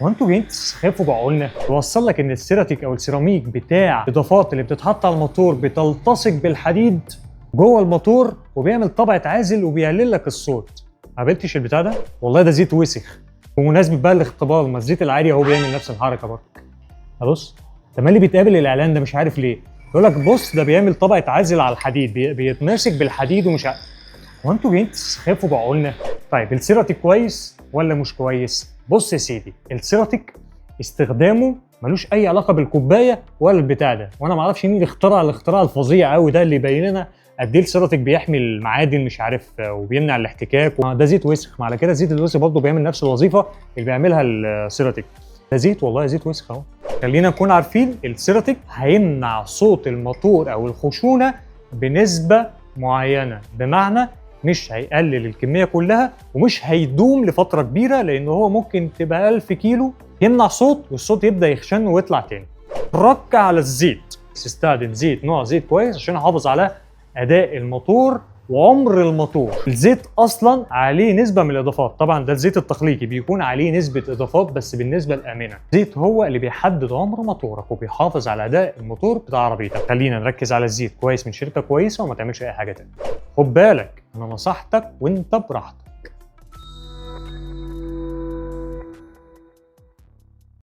هو انتوا جايين تسخفوا بعقولنا؟ توصل لك ان السيراتيك او السيراميك بتاع الاضافات اللي بتتحط على الموتور بتلتصق بالحديد جوه الموتور وبيعمل طبقه عازل وبيقلل لك الصوت. ما قابلتش البتاع ده؟ والله ده زيت وسخ. بمناسبه بقى الاختبار، ما الزيت العادي اهو بيعمل نفس الحركه برضه. بص، تملي بيتقابل الاعلان ده مش عارف ليه، يقول لك بص ده بيعمل طبقه عازل على الحديد، بيتماسك بالحديد ومش عارف. هو انتوا جايين تسخفوا بعقولنا؟ طيب السيراتيك كويس ولا مش كويس؟ بص يا سيدي، السيراتيك استخدامه ملوش اي علاقه بالكوبايه ولا البتاع ده، وانا ما اعرفش مين اللي اخترع الاختراع الفظيع قوي ده اللي يبين لنا قد ايه السيراتيك بيحمي المعادن مش عارف وبيمنع الاحتكاك. ده زيت وسخ، ما على كده زيت الوسخ برضه بيعمل نفس الوظيفه اللي بيعملها السيراتيك. ده زيت، والله زيت وسخ اهو. خلينا نكون عارفين السيراتيك هيمنع صوت الموتور او الخشونه بنسبه معينه، بمعنى مش هيقلل الكميه كلها ومش هيدوم لفتره كبيره، لان هو ممكن تبقى 1000 كيلو يمنع صوت والصوت يبدا يخشن ويطلع تاني. رك على الزيت، استخدم زيت نوع زيت كويس عشان احافظ على اداء الموتور وعمر الموتور. الزيت اصلا عليه نسبه من الاضافات، طبعا ده الزيت التقليدي بيكون عليه نسبه اضافات بس بالنسبه الامنه. الزيت هو اللي بيحدد عمر موتورك وبيحافظ على اداء الموتور بتاع عربيتك. خلينا نركز على الزيت كويس من شركه كويسه وما تعملش اي حاجه تانيه. خد بالك انا نصحتك وانت براحتك.